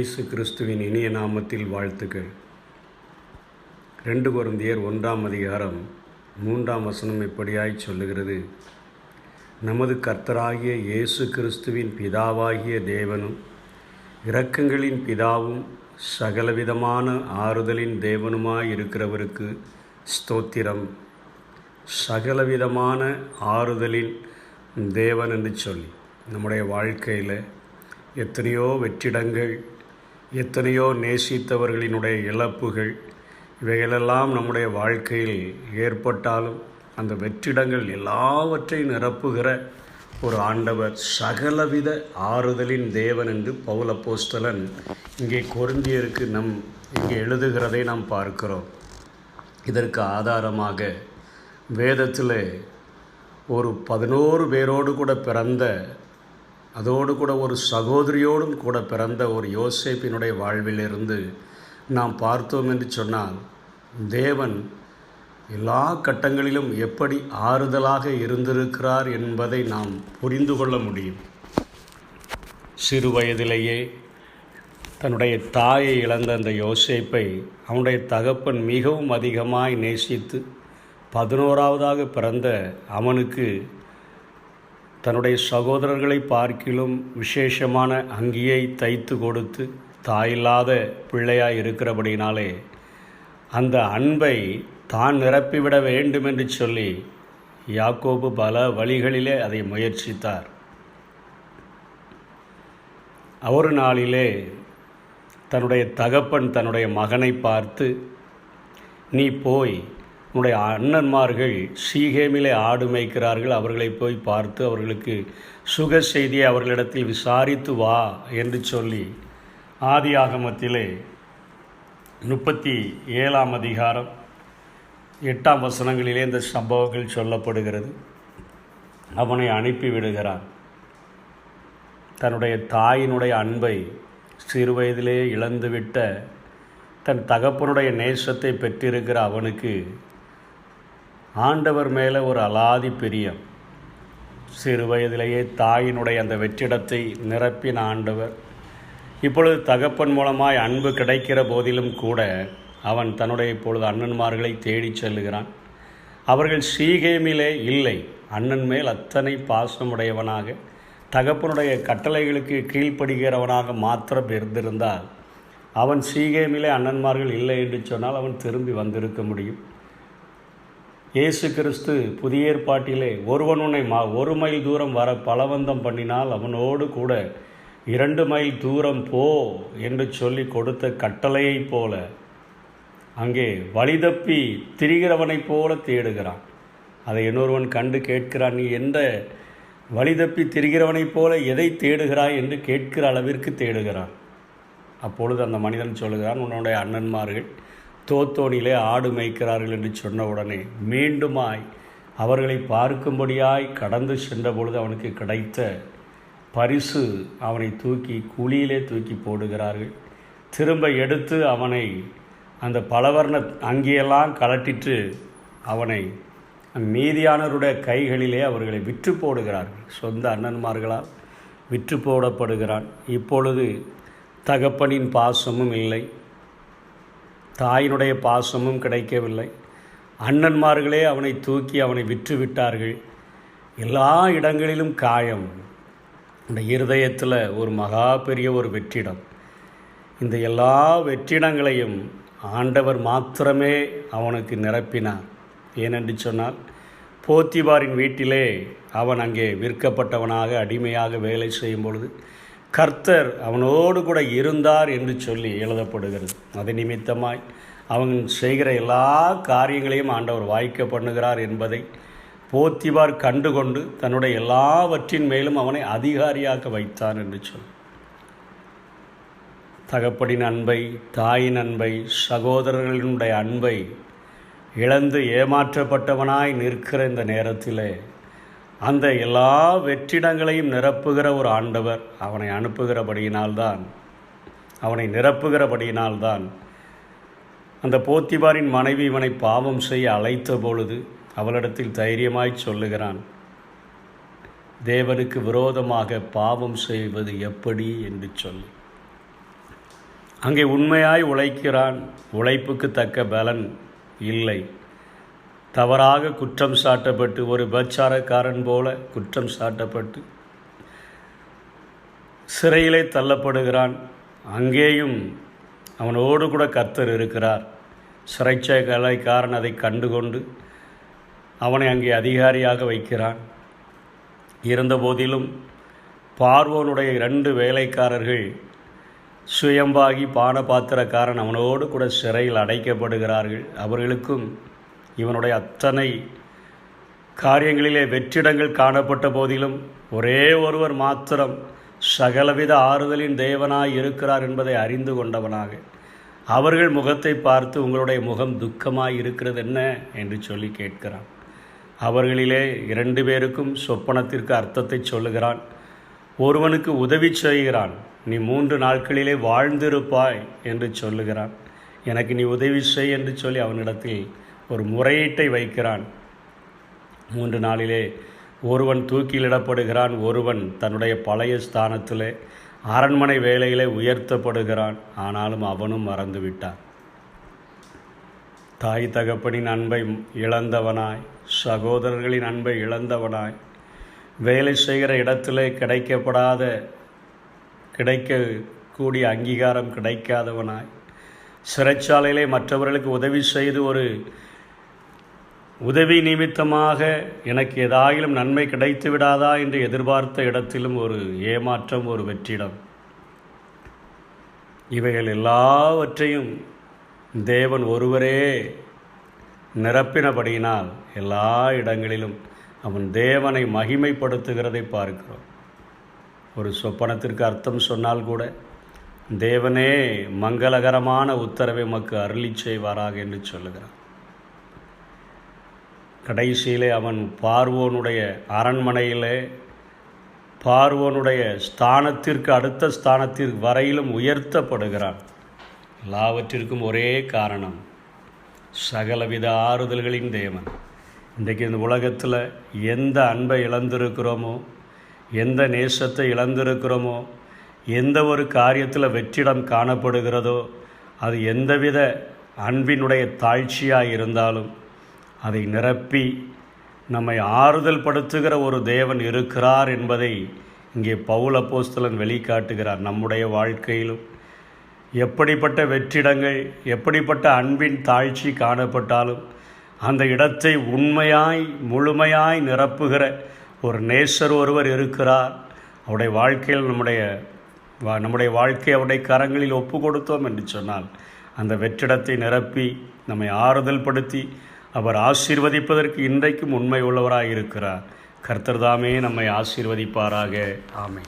இயேசு கிறிஸ்துவின் இனிய நாமத்தில் வாழ்த்துக்கள். 2 கொரிந்தியர் 1ஆம் அதிகாரம் 3ஆம் வசனம் இப்படியாய் சொல்லுகிறது: நமது கர்த்தராகிய இயேசு கிறிஸ்துவின் பிதாவாகிய தேவனும் இரக்கங்களின் பிதாவும் சகலவிதமான ஆறுதலின் தேவனுமாயிருக்கிறவருக்கு ஸ்தோத்திரம். சகலவிதமான ஆறுதலின் தேவன் என்று சொல்லி நம்முடைய வாழ்க்கையில் எத்தனையோ வெற்றிடங்கள், எத்தனையோ நேசித்தவர்களினுடைய இழப்புகள், இவைகளெல்லாம் நம்முடைய வாழ்க்கையில் ஏற்பட்டாலும் அந்த வெற்றிடங்கள் எல்லாவற்றையும் நிரப்புகிற ஒரு ஆண்டவர் சகலவித ஆறுதலின் தேவன் என்று பவுல் அப்போஸ்தலன் இங்கே கொரிந்தியருக்கு இங்கே எழுதுகிறதை நாம் பார்க்கிறோம். இதற்கு ஆதாரமாக வேதத்தில் ஒரு 11 பேரோடு கூட பிறந்த, அதோடு கூட ஒரு சகோதரியோடும் கூட பிறந்த ஒரு யோசேப்பினுடைய வாழ்விலிருந்து நாம் பார்த்தோம் என்று சொன்னால், தேவன் எல்லா கட்டங்களிலும் எப்படி ஆறுதலாக இருந்திருக்கிறார் என்பதை நாம் புரிந்து கொள்ள முடியும். சிறு வயதிலேயே தன்னுடைய தாயை இழந்த அந்த யோசேப்பை அவனுடைய தகப்பன் மிகவும் அதிகமாய் நேசித்து 11ஆவதாக பிறந்த அவனுக்கு தன்னுடைய சகோதரர்களை பார்க்கிலும் விசேஷமான அங்கியை தைத்து கொடுத்து தாயில்லாத பிள்ளையாய் இருக்கிறபடினாலே அந்த அன்பை தான் நிரப்பிவிட வேண்டும் என்று சொல்லி யாக்கோபு பல வழிகளிலே அதை முயற்சித்தார். ஒரு நாளிலே தன்னுடைய தகப்பன் தன்னுடைய மகனை பார்த்து, நீ போய் உன்னுடைய அண்ணன்மார்கள் சீகேமிலே ஆடு மேய்க்கிறார்கள், அவர்களை போய் பார்த்து அவர்களுக்கு சுக செய்தியை அவர்களிடத்தில் விசாரித்து வா என்று சொல்லி ஆதியாகமத்திலே 37ஆம் அதிகாரம் 8ஆம் வசனங்களிலே இந்த சம்பவங்கள் சொல்லப்படுகிறது. அவனை அனுப்பிவிடுகிறான். தன்னுடைய தாயினுடைய அன்பை சிறுவயதிலே இழந்துவிட்ட தன் தகப்பனுடைய நேசத்தை பெற்றிருக்கிற அவனுக்கு ஆண்டவர் மேலே ஒரு அலாதி பிரியம். சிறு வயதிலேயே தாயினுடைய அந்த வெற்றிடத்தை நிரப்பின ஆண்டவர் இப்பொழுது தகப்பன் மூலமாய் அன்பு கிடைக்கிற போதிலும் கூட அவன் தன்னுடைய இப்பொழுது அண்ணன்மார்களை தேடி செல்லுகிறான். அவர்கள் சீகேமிலே இல்லை. அண்ணன் மேல் அத்தனை பாசமுடையவனாக தகப்பனுடைய கட்டளைகளுக்கு கீழ்ப்படுகிறவனாக மாத்திரம் இருந்திருந்தால் அவன் சீகேமிலே அண்ணன்மார்கள் இல்லை என்று சொன்னால் அவன் திரும்பி வந்திருக்க முடியும். இயேசு கிறிஸ்து புதிய ஏற்பாட்டிலே ஒருவன் உன்னை 1 மைல் தூரம் வர பலவந்தம் பண்ணினால் அவனோடு கூட 2 மைல் தூரம் போ என்று சொல்லி கொடுத்த கட்டளையைப் போல அங்கே வழிதப்பி திரிகிறவனைப் போல தேடுகிறான். அதை இன்னொருவன் கண்டு கேட்கிறான், நீ எந்த வழிதப்பி திரிகிறவனைப் போல எதை தேடுகிறாய் என்று கேட்கிற அளவிற்கு தேடுகிறான். அப்பொழுது அந்த மனிதன் சொல்லுகிறான், உன்னுடைய அண்ணன்மார்கள் தோத்தோனிலே ஆடு மேய்க்கிறார்கள் என்று சொன்ன உடனே மீண்டுமாய் அவர்களை பார்க்கும்படியாய் கடந்து சென்ற பொழுது அவனுக்கு கிடைத்த பரிசு அவனை தூக்கி குழியிலே தூக்கி போடுகிறார்கள். திரும்ப எடுத்து அவனை அந்த பலவர்ண அங்கேயெல்லாம் கலட்டிட்டு அவனை மீதியானவருடைய கைகளிலே அவர்களை விற்று போடுகிறார்கள். சொந்த அண்ணன்மார்களால் விற்று போடப்படுகிறான். இப்பொழுது தகப்பனின் பாசமும் இல்லை, தாயினுடைய பாசமும் கிடைக்கவில்லை. அண்ணன்மார்களே அவனை தூக்கி அவனை விற்று விட்டார்கள். எல்லா இடங்களிலும் காயம். இந்த இருதயத்தில் ஒரு மகா பெரிய ஒரு வெற்றிடம். இந்த எல்லா வெற்றிடங்களையும் ஆண்டவர் மாத்திரமே அவனுக்கு நிரப்பினார். ஏனென்று சொன்னால், போத்திபாரின் வீட்டிலே அவன் அங்கே விற்கப்பட்டவனாக அடிமையாக வேலை செய்யும் பொழுது கர்த்தர் அவனோடு கூட இருந்தார் என்று சொல்லி எழுதப்படுகிறது. அது நிமித்தமாய் அவன் செய்கிற எல்லா காரியங்களையும் ஆண்டவர் வாய்க்க பண்ணுகிறார் என்பதை போத்திபார் கண்டுகொண்டு தன்னுடைய எல்லாவற்றின் மேலும் அவனை அதிகாரியாக வைத்தான் என்று சொல். தகப்பனின் அன்பை, தாயின் அன்பை, சகோதரர்களுடைய அன்பை இழந்து ஏமாற்றப்பட்டவனாய் நிற்கிற இந்த நேரத்திலே அந்த எல்லா வெற்றிடங்களையும் நிரப்புகிற ஒரு ஆண்டவர் அவனை நிரப்புகிறபடியினால்தான் அந்த போத்திபாரின் மனைவி இவனை பாவம் செய்ய அழைத்த பொழுது அவளிடத்தில் தைரியமாய் சொல்லுகிறான், தேவனுக்கு விரோதமாக பாவம் செய்வது எப்படி என்று சொல்லி. அங்கே உண்மையாய் உழைக்கிறான், உழைப்புக்கு தக்க பலன் இல்லை. தவறாக குற்றம் சாட்டப்பட்டு, ஒரு விபச்சாரக்காரன் போல குற்றம் சாட்டப்பட்டு சிறையிலே தள்ளப்படுகிறான். அங்கேயும் அவனோடு கூட கர்த்தர் இருக்கிறார். சிறைச்சாலைக்காரன் அதை கண்டுகொண்டு அவனை அங்கே அதிகாரியாக வைக்கிறான். இருந்தபோதிலும் பார்வோனுடைய 2 வேலைக்காரர்கள் சுயம்பாகி பானபாத்திரக்காரன் அவனோடு கூட சிறையில் அடைக்கப்படுகிறார்கள். அவர்களுக்கும் இவனுடைய அத்தனை காரியங்களிலே வெற்றிடங்கள் காணப்பட்ட போதிலும் ஒரே ஒருவர் மாத்திரம் சகலவித ஆறுதலின் தேவனாய் இருக்கிறார் என்பதை அறிந்து கொண்டவனாக அவர்கள் முகத்தை பார்த்து, உங்களுடைய முகம் துக்கமாய் இருக்கிறது என்ன என்று சொல்லி கேட்கிறான். அவர்களிலே 2 பேருக்கும் சொப்பனத்திற்கு அர்த்தத்தை சொல்லுகிறான். ஒருவனுக்கு உதவி செய்கிறான். நீ 3 நாட்களிலே வாழ்ந்திருப்பாய் என்று சொல்லுகிறான். எனக்கு நீ உதவி செய் என்று சொல்லி அவனிடத்தில் ஒரு முறையீட்டை வைக்கிறான். 3 நாளிலே ஒருவன் தூக்கிலிடப்படுகிறான், ஒருவன் தன்னுடைய பழைய ஸ்தானத்திலே அரண்மனை வேலையிலே உயர்த்தப்படுகிறான். ஆனாலும் அவனும் மறந்துவிட்டான். தாய் தகப்பனின் அன்பை இழந்தவனாய், சகோதரர்களின் அன்பை இழந்தவனாய், வேலை செய்கிற இடத்திலே கிடைக்கக்கூடிய அங்கீகாரம் கிடைக்காதவனாய், சிறைச்சாலையிலே மற்றவர்களுக்கு உதவி செய்து ஒரு உதவி நிமித்தமாக எனக்கு ஏதாயிலும் நன்மை கிடைத்து விடாதா என்று எதிர்பார்த்த இடத்திலும் ஒரு ஏமாற்றம், ஒரு வெற்றிடம். இவைகள் எல்லாவற்றையும் தேவன் ஒருவரே நிரப்பினபடியினால் எல்லா இடங்களிலும் அவன் தேவனை மகிமைப்படுத்துகிறதை பார்க்கிறோம். ஒரு சொப்பனத்திற்கு அர்த்தம் சொன்னால் கூட தேவனே மங்களகரமான உத்தரவை உமக்கு அருளி செய்வாராக என்று சொல்லுகிறான். கடைசியிலே அவன் பார்வோனுடைய அரண்மனையிலே பார்வோனுடைய ஸ்தானத்திற்கு அடுத்த ஸ்தானத்திற்கு வரையிலும் உயர்த்தப்படுகிறான். எல்லாவற்றிற்கும் ஒரே காரணம், சகலவித ஆறுதல்களின் தேவன். இன்றைக்கு இந்த உலகத்தில் எந்த அன்பை இழந்திருக்கிறோமோ, எந்த நேசத்தை இழந்திருக்கிறோமோ, எந்த ஒரு காரியத்தில் வெற்றிடம் காணப்படுகிறதோ, அது எந்தவித அன்பினுடைய தாழ்ச்சியாக இருந்தாலும் அதை நிரப்பி நம்மை ஆறுதல் படுத்துகிற ஒரு தேவன் இருக்கிறார் என்பதை இங்கே பவுல் அப்போஸ்தலன் வெளிக்காட்டுகிறார். நம்முடைய வாழ்க்கையிலும் எப்படிப்பட்ட வெற்றிடங்கள், எப்படிப்பட்ட அன்பின் தாழ்ச்சி காணப்பட்டாலும் அந்த இடத்தை உண்மையாய் முழுமையாய் நிரப்புகிற ஒரு நேசர் ஒருவர் இருக்கிறார். அவருடைய வாழ்க்கையில் நம்முடைய வாழ்க்கை அவருடைய கரங்களில் ஒப்பு கொடுத்தோம் என்று சொன்னால் அந்த வெற்றிடத்தை நிரப்பி நம்மை ஆறுதல் படுத்தி அவர் ஆசீர்வதிப்பதற்கு இன்றைக்கும் உண்மை உள்ளவராய் இருக்கிறார். கர்த்தர் தாமே நம்மை ஆசீர்வதிப்பாராக. ஆமென்.